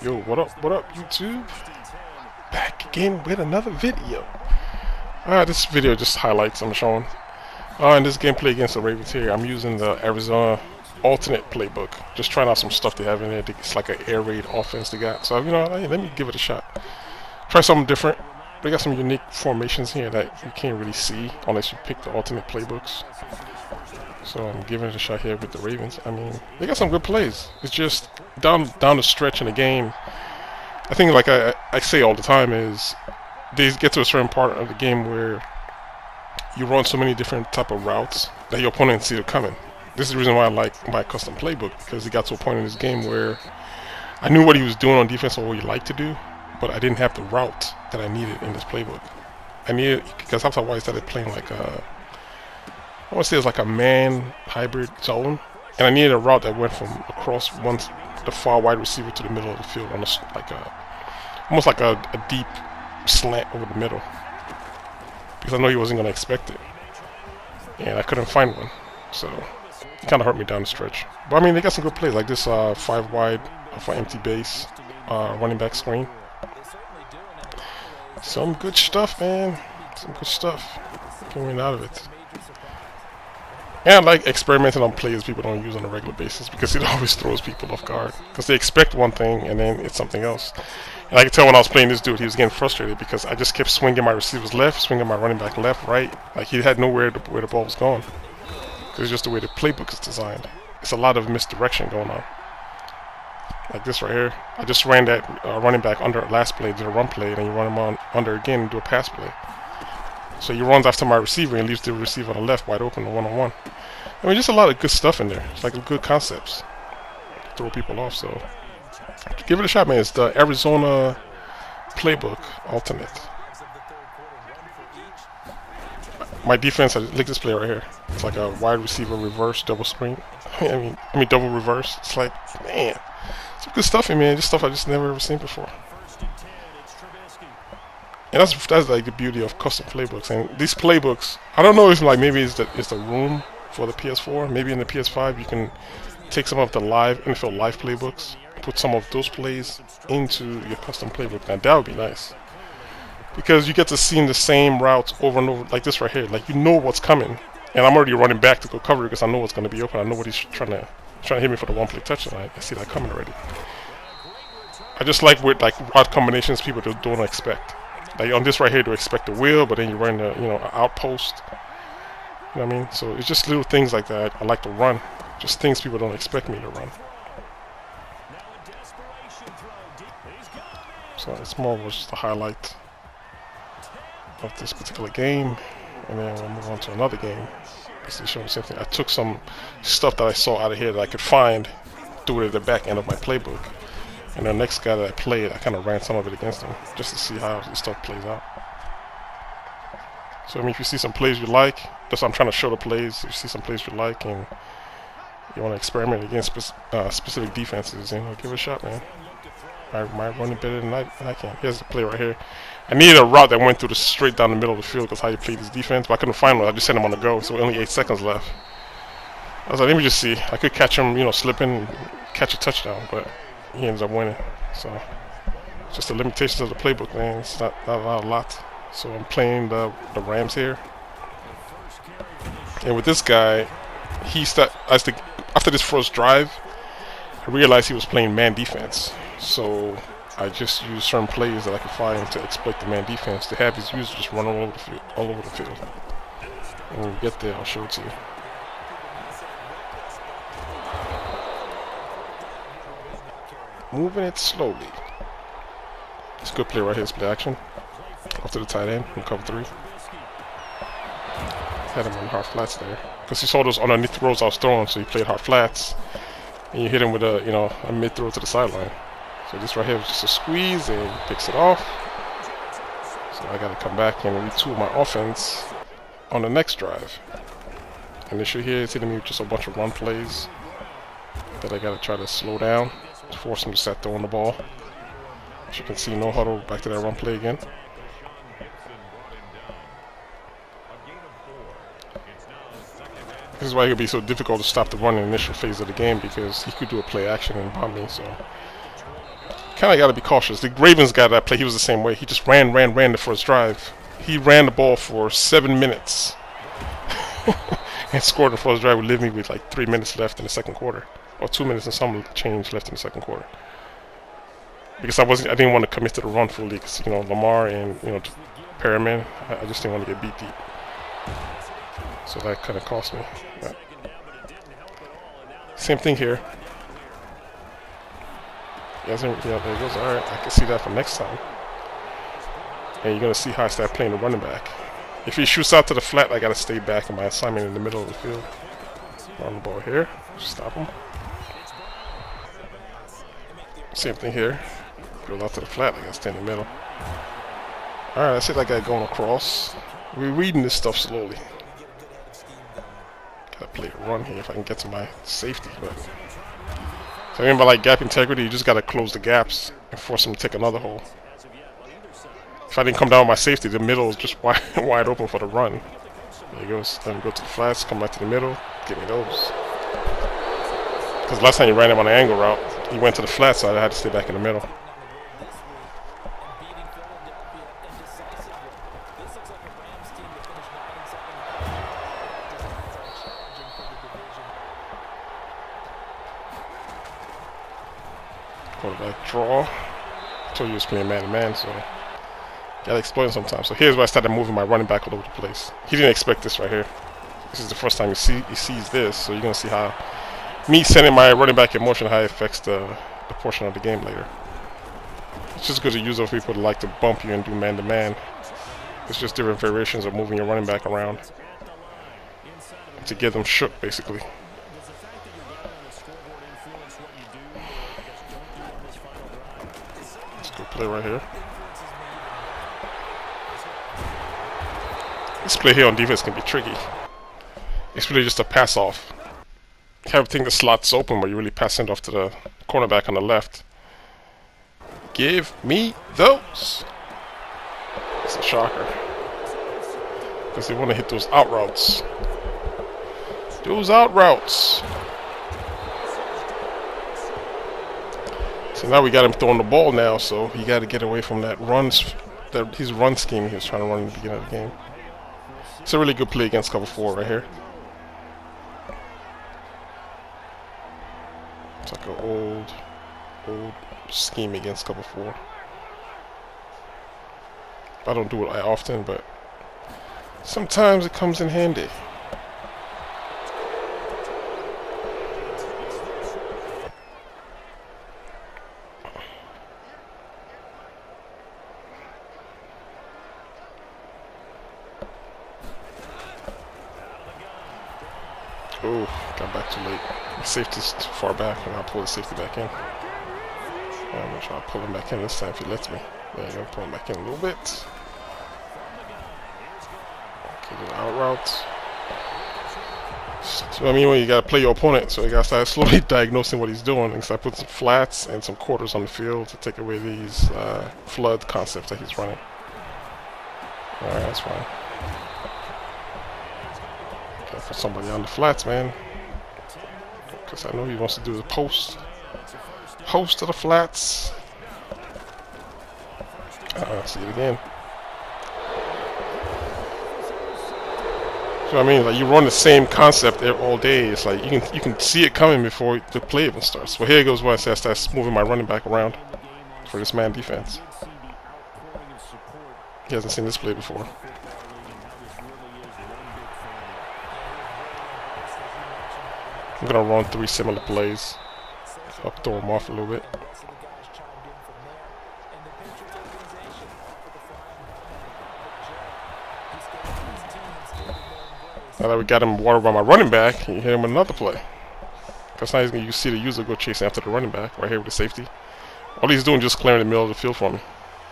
Yo, what up, YouTube? Back again with another video. This video just highlights I'm showing. In this gameplay against the Ravens here, I'm using the Arizona alternate playbook. Just trying out some stuff they have in there. It's like an air raid offense they got. So, hey, let me give it a shot. Try something different. They got some unique formations here that you can't really see unless you pick the alternate playbooks. So I'm giving it a shot here with the Ravens. I mean, they got some good plays. It's just down the stretch in the game. I think, like I say all the time, is they get to a certain part of the game where you run so many different type of routes that your opponent see it coming. This is the reason why I like my custom playbook, because he got to a point in this game where I knew what he was doing on defense or what he liked to do, but I didn't have the route that I needed in this playbook. I needed, because that's why I started playing like I want to say it's like a man hybrid zone, and I needed a route that went from across the far wide receiver to the middle of the field on almost like a deep slant over the middle, because I know he wasn't going to expect it, and I couldn't find one, so it kind of hurt me down the stretch. But I mean, they got some good plays like this 5 wide for empty base running back screen. Some good stuff, man. Some good stuff. Getting out of it. And I like experimenting on plays people don't use on a regular basis, because it always throws people off guard. Because they expect one thing and then it's something else. And I could tell when I was playing this dude, he was getting frustrated because I just kept swinging my receivers left, swinging my running back left, right. Like he had nowhere where the ball was going. It's just the way the playbook is designed. It's a lot of misdirection going on. Like this right here. I just ran that running back under last play, did a run play, then you run him on under again and do a pass play. So he runs after my receiver and leaves the receiver on the left wide open, one-on-one. I mean, just a lot of good stuff in there. It's like good concepts. Throw people off, so give it a shot, man. It's the Arizona playbook alternate. My defense, I like this play right here. It's like a wide receiver reverse double screen. I mean double reverse. It's like, man, some good stuff in, man. Just stuff I just never ever seen before. And that's like the beauty of custom playbooks. And these playbooks, I don't know if like maybe it's the room for the PS4. Maybe in the PS5 you can take some of the NFL live playbooks, put some of those plays into your custom playbook. Now that would be nice, because you get to see the same routes over and over, like this right here. Like, you know what's coming, and I'm already running back to go cover it because I know what's going to be open. I know what he's trying to hit me for the one-play touchdown. I see that coming already. I just like with like route combinations people don't expect. Like on this right here, to expect a wheel, but then you run an outpost. You know what I mean? So it's just little things like that I like to run. Just things people don't expect me to run. So it's more of just a highlight of this particular game, and then we'll move on to another game. Basically showing the same thing. I took some stuff that I saw out of here that I could find, threw it at the back end of my playbook. And the next guy that I played, I kind of ran some of it against him, just to see how this stuff plays out. So I mean, if you see some plays you like, that's what I'm trying to show the plays. If you see some plays you like and you want to experiment against specific defenses, give it a shot, man. I might run it better than I can. Here's the play right here. I needed a route that went through straight down the middle of the field, because how you play this defense, but I couldn't find one. I just sent him on the go, so only 8 seconds left. I was like, let me just see. I could catch him, slipping and catch a touchdown, but he ends up winning. So just the limitations of the playbook, man. It's not a lot. So I'm playing the Rams here, and with this guy, after this first drive, I realized he was playing man defense. So I just used certain plays that I could find to exploit the man defense, to have his users just run all over the field. And when we get there, I'll show it to you. Moving it slowly. It's a good play right here. It's play action. Off to the tight end in cover 3. Had him on hard flats there, because he saw those underneath throws I was throwing, so he played hard flats. And you hit him with a mid throw to the sideline. So this right here was just a squeeze, and he picks it off. So I got to come back and retool my offense on the next drive. Initially here, it's hitting me with just a bunch of run plays that I got to try to slow down, to force him to start throwing the ball. As you can see, no huddle, back to that run play again. This is why it could be so difficult to stop the run in the initial phase of the game, because he could do a play action and bomb me. So kind of got to be cautious. The Ravens guy that play, he was the same way. He just ran the first drive. He ran the ball for 7 minutes and scored the first drive, would leave me with like 3 minutes left in the second quarter, or 2 minutes and some change left in the second quarter. Because I didn't want to commit to the run fully. Because Lamar and Perriman, I just didn't want to get beat deep. So that kind of cost me. But same thing here. Yeah, there it goes. All right, I can see that for next time. And you're gonna see how I start playing the running back. If he shoots out to the flat, I gotta stay back in my assignment in the middle of the field. Run the ball here, stop him. Same thing here. Goes out to the flat, I gotta stay in the middle. All right, I see that guy going across. We're reading this stuff slowly. Gotta play a run here if I can get to my safety. But so I mean by like gap integrity, you just gotta close the gaps and force him to take another hole. If I didn't come down with my safety, the middle is just wide open for the run. There he goes. Let him go to the flats, come back to the middle, give me those. Because last time he ran him on an angle route, he went to the flats, so I had to stay back in the middle. Quarterback draw. I told you he was playing man-to-man, so gotta exploit him sometimes. So here's where I started moving my running back all over the place. He didn't expect this right here. This is the first time he sees this, so you're gonna see how me sending my running back in motion, how it affects the portion of the game later. It's just good to use those people that like to bump you and do man-to-man. It's just different variations of moving your running back around to get them shook, basically. Good play right here. This play here on defense can be tricky. It's really just a pass off. You have to think the slot's open, but you really pass it off to the cornerback on the left. Give me those. It's a shocker. Because they want to hit those out routes. Those out routes. So now we got him throwing the ball now, so he got to get away from that his run scheme he was trying to run in the beginning of the game. It's a really good play against cover 4 right here. It's like an old scheme against cover 4. I don't do it often, but sometimes it comes in handy. Oh, got back too late. The safety's too far back, and I'll pull the safety back in. I'm gonna try to pull him back in this time if he lets me. There you go, pull him back in a little bit. Okay, the out route. So I mean, when you gotta play your opponent, so you gotta start slowly diagnosing what he's doing, and start putting some flats and some quarters on the field to take away these flood concepts that he's running. All right, that's fine. For somebody on the flats, man, because I know he wants to do the post to the flats. See it again. So I mean, like, you run the same concept all day. It's like you can see it coming before the play even starts. Well, here goes where I say I start moving my running back around for this man defense. He hasn't seen this play before. I'm gonna run 3 similar plays. I'll throw him off a little bit. Now that we got him watered by my running back, you hit him with another play. Because now you see the user go chasing after the running back right here with the safety. All he's doing is just clearing the middle of the field for me.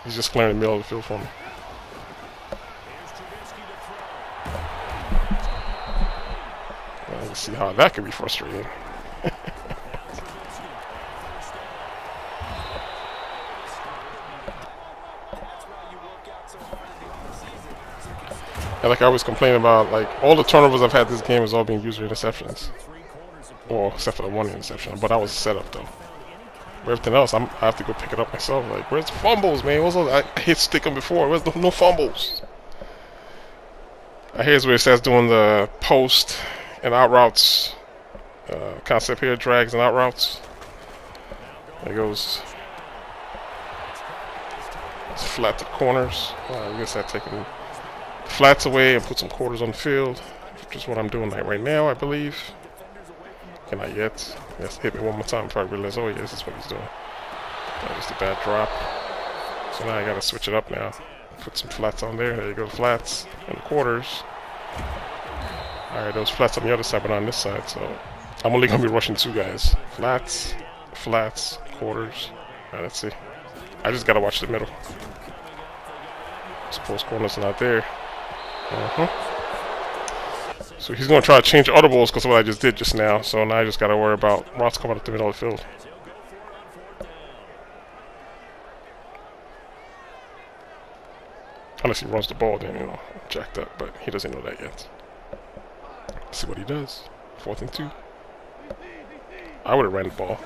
He's just clearing the middle of the field for me. Let's see how that could be frustrating. And like I always complain about, like, all the turnovers I've had this game has all been user interceptions. Well, except for the one interception, but that was a setup though. Everything else, I have to go pick it up myself. Like, where's the fumbles, man? What's all, I hit stick them before. Where's no fumbles? Here's where it starts doing the post and out routes. Concept here, drags and out routes. There goes. It's flat to the corners. I guess I taking the flats away and put some quarters on the field, which is what I'm doing like right now, I believe. Can I yet? Yes, hit me one more time before I realize, oh yeah, this is what he's doing. That was the bad drop. So now I gotta switch it up now. Put some flats on there. There you go, flats and quarters. Alright, those flats on the other side, but on this side, so I'm only gonna be rushing 2 guys. Flats, flats, quarters. Alright, let's see. I just gotta watch the middle. Suppose corners are not there. So he's going to try to change audibles because of what I just did just now. So now I just got to worry about routes coming up the middle of the field. Unless he runs the ball, then, you know, jacked up. But he doesn't know that yet. Let's see what he does. 4th and 2. I would have ran the ball.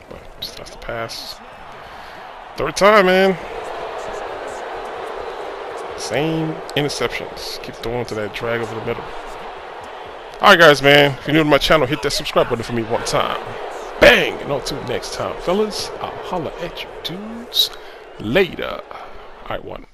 But just has to pass. 3rd time, man. Same interceptions. Keep throwing to that drag over the middle. Alright guys, man, if you're new to my channel, hit that subscribe button for me one time. Bang! And until next time, fellas, I'll holla at you dudes later. Alright, one.